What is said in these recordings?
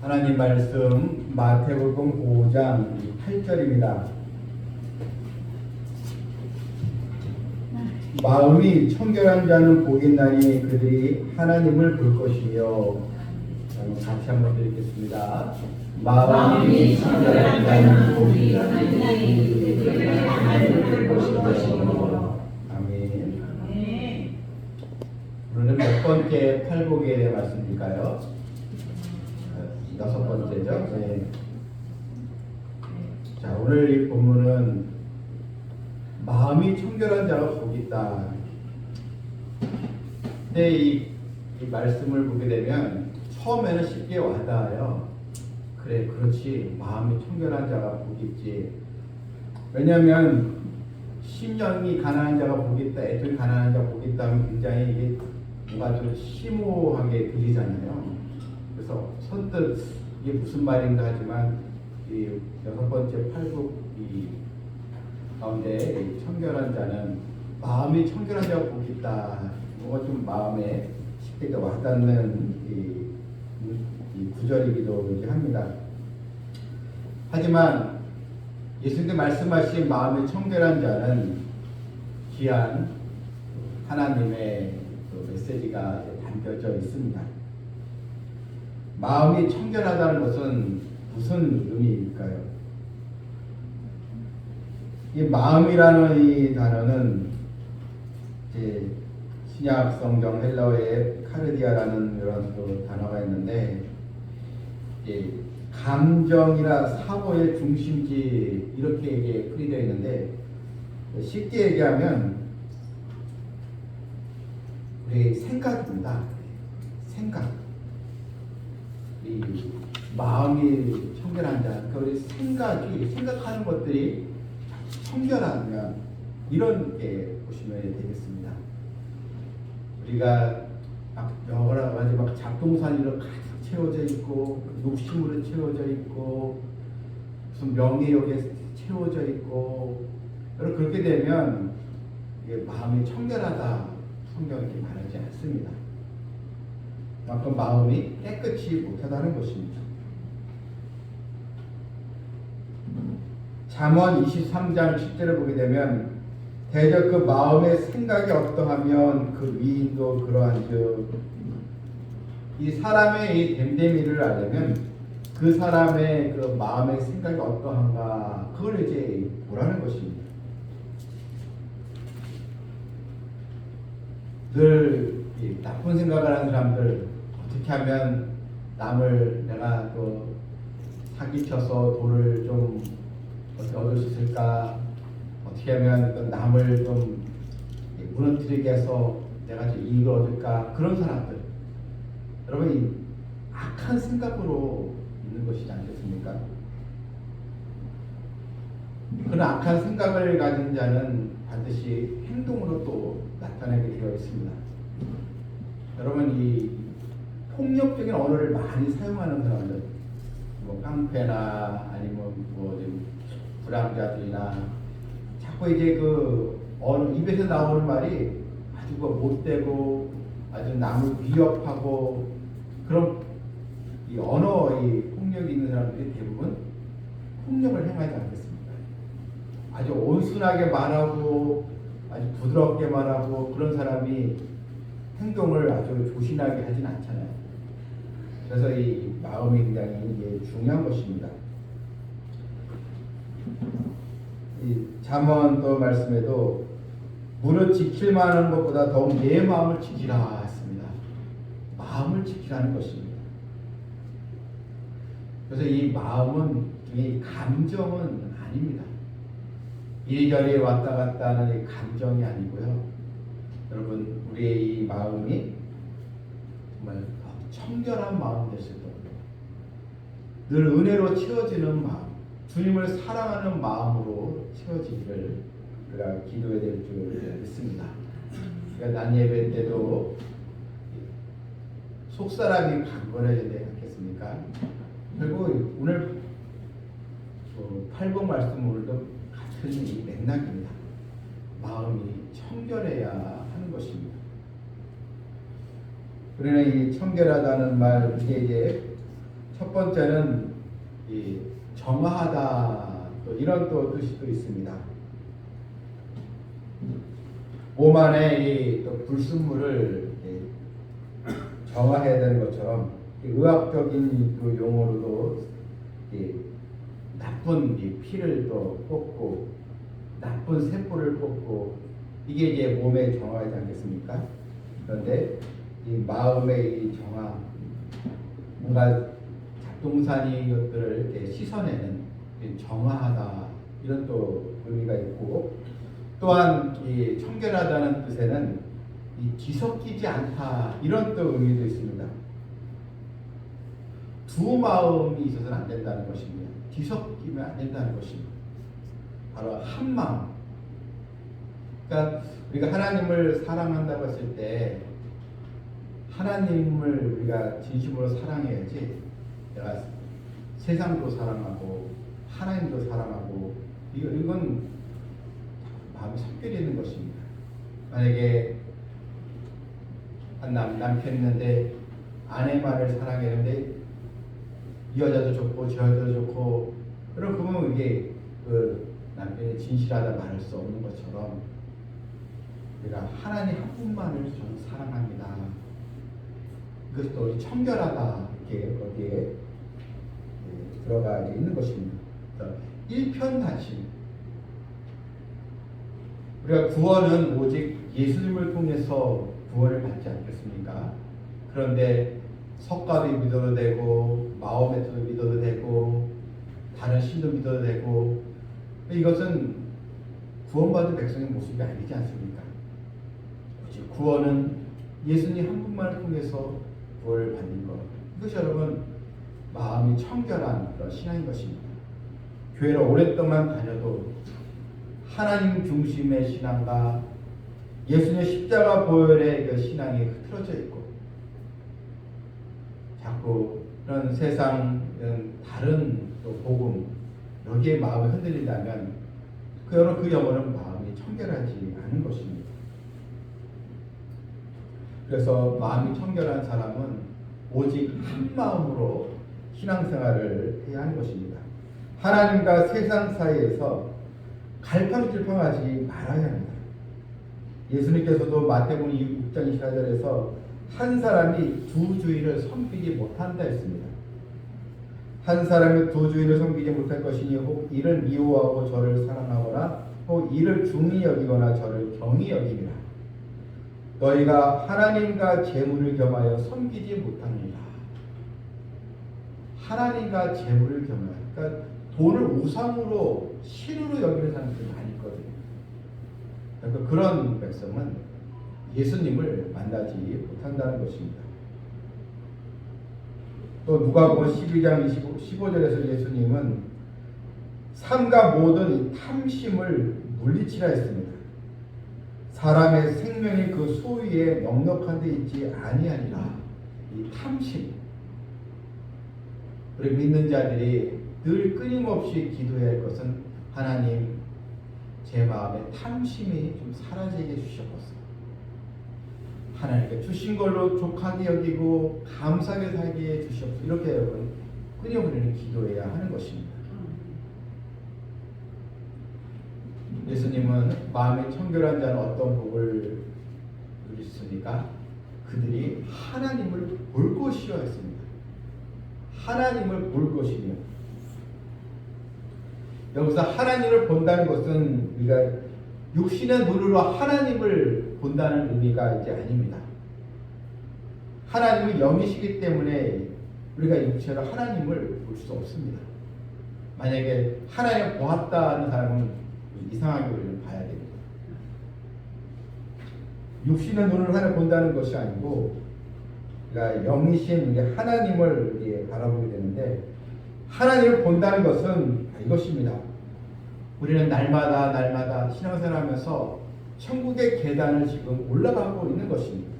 하나님 말씀 마태복음 5장 8절입니다. 마음이 청결한 자는 복이 있나니 그들이 하나님을 볼 것이며. 같이 한번 드리겠습니다. 마음이 청결한 자는 복이 있나니 그들이 하나님을 볼 것이며. 아멘. 오늘은 몇 번째 팔복에 대해 말씀드릴까요? 6번째죠. 네. 자, 오늘 이 본문은 마음이 청결한 자가 복이 있다. 근데 이 말씀을 보게 되면 처음에는 쉽게 와닿아요. 그래, 그렇지. 마음이 청결한 자가 복이 있지. 왜냐하면 심령이 가난한 자가 복이 있다, 애들이 가난한 자가 복이 있다 하면 굉장히 이게 뭔가 좀 심오하게 들리잖아요. 그래서 선뜻 이게 무슨 말인가 하지만 이 6번째 팔복 이 가운데 청결한 자는 마음이 청결한 자가 복이 있다. 뭔가 좀 마음에 쉽게 와닿는 이 구절이기도 합니다. 하지만 예수님께서 말씀하신 마음이 청결한 자는 귀한 하나님의 그 메시지가 담겨져 있습니다. 마음이 청결하다는 것은 무슨 의미일까요? 이 마음이라는 이 단어는 이제 신약 성경 헬라어에 카르디아라는 이런 그 단어가 있는데, 감정이나 사고의 중심지 이렇게 이게 풀이되어 있는데, 쉽게 얘기하면 우리 생각입니다. 생각. 이 마음이 청결한 자, 그러니까 우리 생각하는 것들이 청결하면 이런 게 보시면 되겠습니다. 우리가 막 여러 가지 막 잡동사니로 가득 채워져 있고, 욕심으로 채워져 있고, 무슨 명예욕에 채워져 있고, 여러분 그렇게 되면 이게 마음이 청결하다 성경이 말하지 않습니다. 그만큼 마음이 깨끗이 못하다는 것입니다. 잠언 23장 10절을 보게 되면 대적 그 마음의 생각이 어떠하면 그 위인도 그러한즉, 이 사람의 이 됨됨이를 알려면 그 사람의 그 마음의 생각이 어떠한가, 그걸 이제 보라는 것입니다. 늘 나쁜 생각을 하는 사람들, 어떻게 하면 남을 내가 또 사기쳐서 돈을 좀 어떻게 얻을 수 있을까, 어떻게 하면 또 남을 좀 무너뜨리게 해서 내가 좀 이익을 얻을까, 그런 사람들, 여러분 이 악한 생각으로 있는 것이지 않겠습니까? 그런 악한 생각을 가진 자는 반드시 행동으로 또 나타나게 되어 있습니다. 여러분 이 폭력적인 언어를 많이 사용하는 사람들, 뭐 깡패나 아니면 뭐 불량자들이나 자꾸 이제 그 입에서 나오는 말이 아주 못되고 아주 남을 위협하고 그런 이 언어 이 폭력이 있는 사람들이 대부분 폭력을 행하지 않겠습니까? 아주 온순하게 말하고 아주 부드럽게 말하고 그런 사람이 행동을 아주 조신하게 하진 않잖아요. 그래서 이 마음이 굉장히 이게 중요한 것입니다. 이 잠언 또 말씀에도 무릇 지킬 만한 것보다 더욱 내 마음을 지키라 했습니다. 마음을 지키라는 것입니다. 그래서 이 마음은 이 감정은 아닙니다. 이리저리 왔다 갔다 하는 이 감정이 아니고요. 여러분 우리의 이 마음이 정말 청결한 마음 되실 겁니다. 늘 은혜로 채워지는 마음, 주님을 사랑하는 마음으로 채워지기를 우리가 기도해야 될 줄 믿습니다. 그러니까 난 예배 때도 속사람이 강건해져야 되지 않겠습니까? 그리고 오늘 팔복 말씀 오늘도 같은 이 맥락입니다. 마음이 청결해야 하는 것입니다. 그러나 이 청결하다는 말, 이게 첫 번째는 이 정화하다, 또 이런 또 뜻이 또 있습니다. 몸 안에 이 또 불순물을 정화해야 되는 것처럼 의학적인 그 용어로도 나쁜 피를 또 뽑고 나쁜 세포를 뽑고 이게 이제 몸의 정화이지 않겠습니까? 그런데 이 마음의 이 정화, 뭔가 잡동사니 것들을 이렇게 씻어내는 정화하다, 이런 또 의미가 있고, 또한 이 청결하다는 뜻에는 이 뒤섞이지 않다, 이런 또 의미도 있습니다. 두 마음이 있어서는 안 된다는 것입니다. 뒤섞이면 안 된다는 것입니다. 바로 한 마음. 그러니까 우리가 하나님을 사랑한다고 했을 때 하나님을 우리가 진심으로 사랑해야지, 내가 세상도 사랑하고 하나님도 사랑하고, 이건 마음이 섞여 있는 것입니다. 만약에 남편이 있는데 아내만을 사랑했는데 이 여자도 좋고 저 여자도 좋고, 그러면 이게 그 남편이 진실하다 말할 수 없는 것처럼 우리가 하나님 한 분만을 저는 사랑합니다. 이것도 청결하다, 이렇게 거기에 들어가 있는 것입니다. 일편단심. 우리가 구원은 오직 예수님을 통해서 구원을 받지 않겠습니까? 그런데 석가도 믿어도 되고 마호메트도 믿어도 되고 다른 신도 믿어도 되고, 이것은 구원받은 백성의 모습이 아니지 않습니까? 오직 구원은 예수님 한 분만을 통해서 구원을 받는 것, 이것이 여러분 마음이 청결한 그런 신앙인 것입니다. 교회를 오랫동안 다녀도 하나님 중심의 신앙과 예수님의 십자가 보혈의 그 신앙이 흐트러져 있고, 자꾸 이런 세상, 이런 다른 또 복음, 여기에 마음이 흔들린다면 그 영혼은 마음이 청결하지 않은 것입니다. 그래서 마음이 청결한 사람은 오직 한 마음으로 신앙생활을 해야 하는 것입니다. 하나님과 세상 사이에서 갈팡질팡하지 말아야 합니다. 예수님께서도 마태복음 6장 24절에서 한 사람이 두 주인을 섬기지 못한다 했습니다. 한 사람이 두 주인을 섬기지 못할 것이니 혹 이를 미워하고 저를 사랑하거나 혹 이를 중히 여기거나 저를 경히 여기리라. 너희가 하나님과 재물을 겸하여 섬기지 못합니다. 하나님과 재물을 겸하여, 그러니까 돈을 우상으로 신으로 여기는 사람들이 많이 있거든요. 그러니까 그런 백성은 예수님을 만나지 못한다는 것입니다. 또 누가복음 12장 15절에서 예수님은 삼가 모든 탐심을 물리치라 했습니다. 사람의 생명이 그 소위에 넉넉한 데 있지 아니하니라. 이 탐심, 우리 믿는 자들이 늘 끊임없이 기도해야 할 것은 하나님, 제 마음에 탐심이 좀 사라지게 해주셨소서. 하나님께 주신 걸로 족하게 여기고 감사하게 살게 해주시옵소서. 이렇게 여러분 끊임없이 기도해야 하는 것입니다. 예수님은 마음이 청결한 자는 어떤 복을 누리십니까? 그들이 하나님을 볼 것이요 했습니다. 하나님을 볼 것이며, 여기서 하나님을 본다는 것은 우리가 육신의 눈으로 하나님을 본다는 의미가 이제 아닙니다. 하나님은 영이시기 때문에 우리가 육체로 하나님을 볼 수 없습니다. 만약에 하나님을 보았다는 사람은 이상하게 우리는 봐야 됩니다. 육신의 눈으로 하나님을 본다는 것이 아니고, 그러니까 영이신 하나님을 바라보게 되는데, 하나님을 본다는 것은 이것입니다. 우리는 날마다 신앙생활하면서 천국의 계단을 지금 올라가고 있는 것입니다.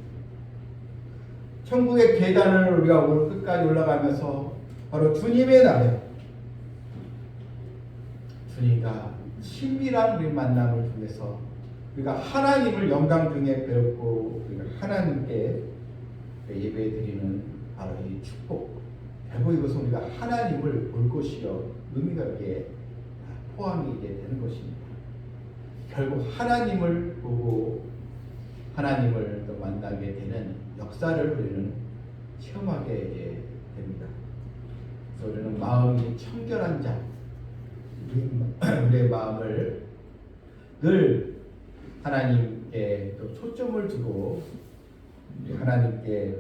천국의 계단을 우리가 오늘 끝까지 올라가면서 바로 주님의 날에 주님과 친밀한 우리 만남을 통해서 우리가 하나님을 영광 중에 배웠고 우리가 하나님께 예배 드리는 바로 이 축복, 배고 결국 이것은 우리가 하나님을 볼 것이요 의미가 여기에 포함이 되는 것입니다. 결국 하나님을 보고 하나님을 또 만나게 되는 역사를 우리는 체험하게 됩니다. 그래서 우리는 마음이 청결한 자, 우리의 마음을 늘 하나님께 또 초점을 두고 하나님께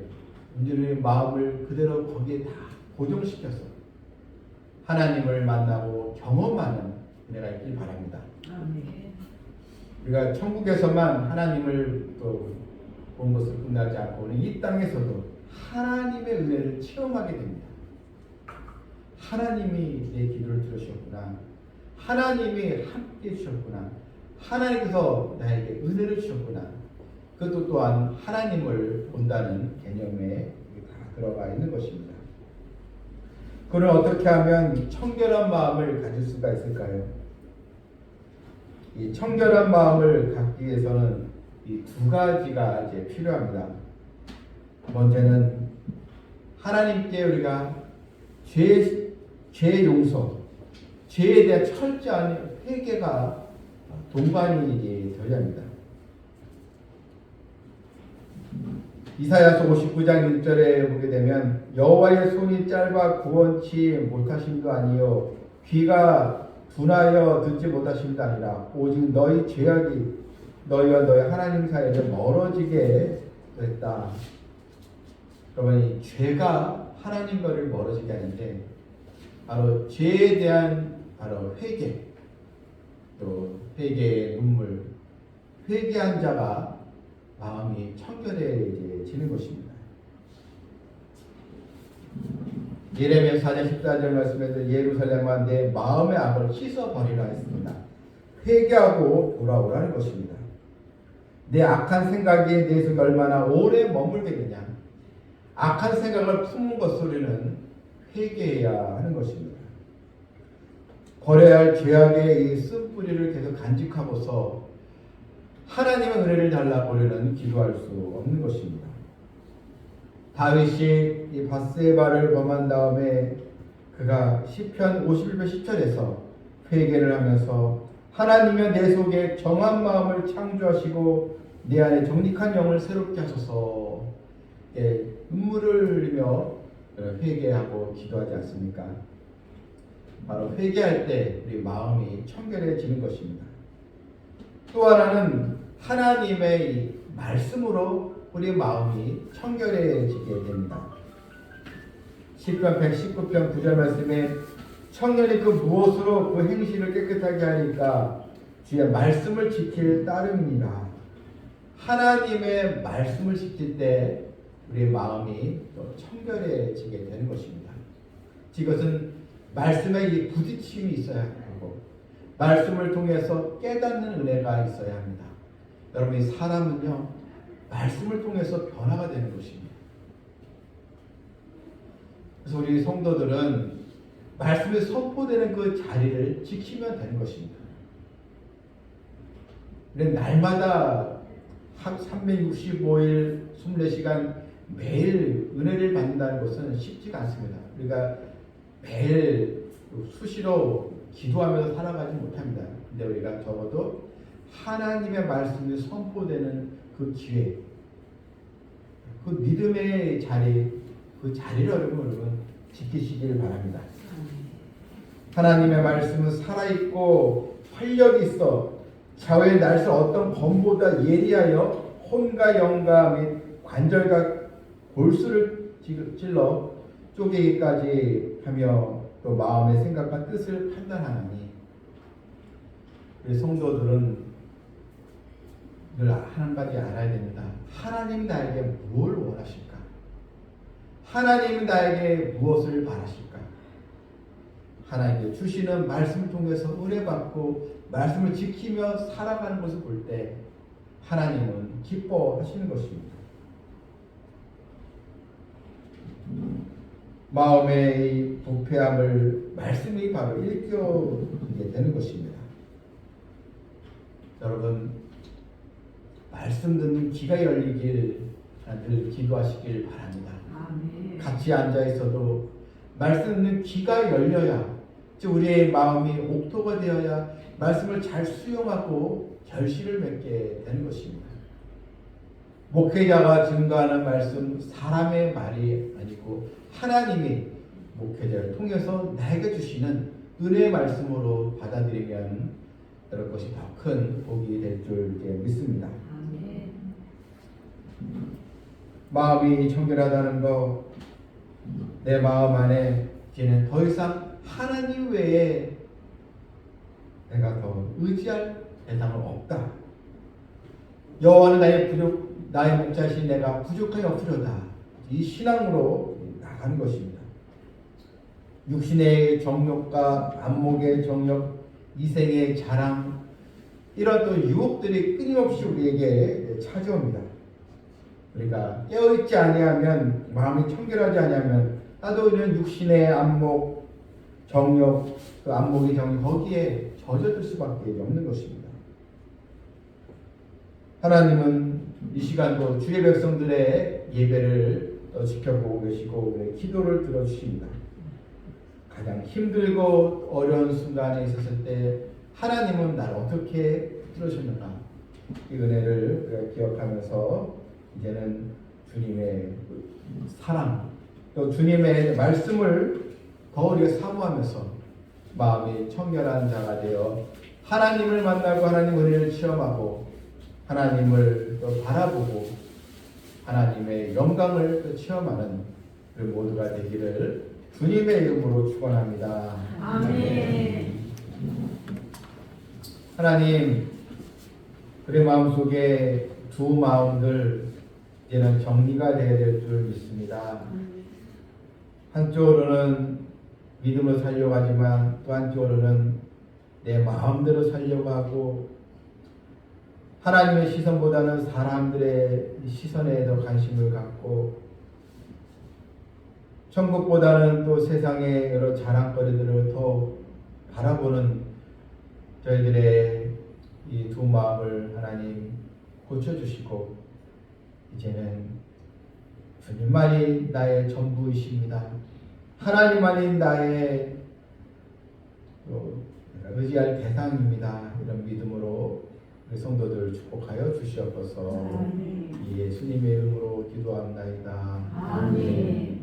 우리의 마음을 그대로 거기에 다 고정시켜서 하나님을 만나고 경험하는 은혜가 있길 바랍니다. 아멘. 우리가 천국에서만 하나님을 본 것을 끝나지 않고 이 땅에서도 하나님의 은혜를 체험하게 됩니다. 하나님이 내 기도를 들으셨구나. 하나님이 함께 해주셨구나. 하나님께서 나에게 은혜를 주셨구나. 그것도 또한 하나님을 본다는 개념에 다 들어가 있는 것입니다. 그는 어떻게 하면 청결한 마음을 가질 수가 있을까요? 이 청결한 마음을 갖기 위해서는 이 두 가지가 이제 필요합니다. 먼저는 하나님께 우리가 죄 용서, 죄에 대한 철저한 회개가 동반이 되어야 합니다. 이사야서 59장 1절에 보게 되면 여호와의 손이 짧아 구원치 못하심도 아니요 귀가 둔하여 듣지 못하심도 아니라 오직 너희 죄악이 너희와 너희 하나님 사이를 멀어지게 했다. 그러면 이 죄가 하나님과를 멀어지게 하는데 바로 죄에 대한 바로 회개, 또 회개의 눈물, 회개한 자가 마음이 청결해지는 것입니다. 예레미야 4장 14절 말씀에서 예루살렘아 내 마음의 악을 씻어버리라 했습니다. 회개하고 돌아오라는 것입니다. 내 악한 생각이 내 속에 얼마나 오래 머물겠느냐. 악한 생각을 품은 것을 우리는 회개해야 하는 것입니다. 버려야 할 죄악의 이 쓴뿌리를 계속 간직하고서 하나님의 은혜를 달라고 우리는 기도할 수 없는 것입니다. 다윗이 이 밧세바를 범한 다음에 그가 시편 51편 10절에서 회개를 하면서 하나님여 내 속에 정한 마음을 창조하시고 내 안에 정직한 영을 새롭게 하소서 눈물을 흘리며 회개하고 기도하지 않습니까? 바로 회개할 때 우리 마음이 청결해지는 것입니다. 또 하나는 하나님의 말씀으로 우리 마음이 청결해지게 됩니다. 시편 119편 9절 말씀에 청년이 그 무엇으로 그 행실을 깨끗하게 하니까 주의 말씀을 지킬 따름이니라. 하나님의 말씀을 지킬 때 우리의 마음이 또 청결해지게 되는 것입니다. 이것은 말씀에 이 부딪힘이 있어야 하고 말씀을 통해서 깨닫는 은혜가 있어야 합니다. 여러분, 이 사람은요 말씀을 통해서 변화가 되는 것입니다. 그래서 우리 성도들은 말씀이 선포되는 그 자리를 지키면 되는 것입니다. 날마다 365일 24시간 매일 은혜를 받는다는 것은 쉽지가 않습니다. 우리가 매일 수시로 기도하면서 살아가지 못합니다. 근데 우리가 적어도 하나님의 말씀이 선포되는 그 기회, 그 믿음의 자리, 그 자리를 여러분 지키시길 바랍니다. 하나님의 말씀은 살아있고 활력이 있어 좌우의 날선 어떤 검보다 예리하여 혼과 영과 및 관절과 골수를 찔러 쪼개기까지 하며 또 마음의 생각과 뜻을 판단하니 우리 성도들은 늘 한 가지 알아야 됩니다. 하나님 나에게 뭘 원하실까? 하나님 나에게 무엇을 바라실까? 하나님께 주시는 말씀을 통해서 은혜받고 말씀을 지키며 살아가는 것을 볼 때 하나님은 기뻐하시는 것입니다. 마음의 이 부패함을 말씀이 바로 일깨우게 되는 것입니다. 여러분, 말씀 듣는 귀가 열리길 늘 기도하시길 바랍니다. 아멘. 같이 앉아 있어도 말씀 듣는 귀가 열려야, 즉 우리의 마음이 옥토가 되어야 말씀을 잘 수용하고 결실을 맺게 되는 것입니다. 목회자가 증거하는 말씀, 사람의 말이 아니고 하나님이 목회자를 통해서 내게 주시는 은혜의 말씀으로 받아들이면 그럴 것이 더 큰 복이 될 줄 믿습니다. 마음이 청결하다는 것, 내 마음 안에 이제는 더 이상 하나님 외에 내가 더 의지할 대상은 없다. 여호와는 나의 목자신 내가 부족하여 없으려다. 이 신앙으로 나가는 것입니다. 육신의 정욕과 안목의 정욕, 이생의 자랑, 이런 또 유혹들이 끊임없이 우리에게 찾아옵니다. 우리가 깨어있지 아니하면, 마음이 청결하지 아니하면 나도 이런 육신의 안목, 정욕, 그 안목의 정욕 거기에 젖어들 수밖에 없는 것입니다. 하나님은 이 시간도 주의 백성들의 예배를 지켜보고 계시고 우리의 기도를 들어주십니다. 가장 힘들고 어려운 순간에 있었을 때 하나님은 나를 어떻게 들으셨는가, 이 은혜를 기억하면서 이제는 주님의 사랑, 또 주님의 말씀을 더 우리가 사모하면서 마음이 청결한 자가 되어 하나님을 만나고 하나님 은혜를 체험하고 하나님을 또 바라보고 하나님의 영광을 또 체험하는 우리 모두가 되기를 주님의 이름으로 축원합니다. 아멘. 하나님, 우리 마음속에 두 마음들 이제는 정리가 되어야 될 줄 믿습니다. 한쪽으로는 믿음으로 살려고 하지만 또 한쪽으로는 내 마음대로 살려고 하고 하나님의 시선보다는 사람들의 시선에 더 관심을 갖고 천국보다는 또 세상의 여러 자랑거리들을 더 바라보는 저희들의 이 두 마음을 하나님 고쳐주시고 이제는 주님만이 나의 전부이십니다. 하나님만이 나의 의지할 대상입니다. 이런 믿음으로 우리 성도들 축복하여 주시옵소서. 예수님의 이름으로 기도합나이다. 아멘.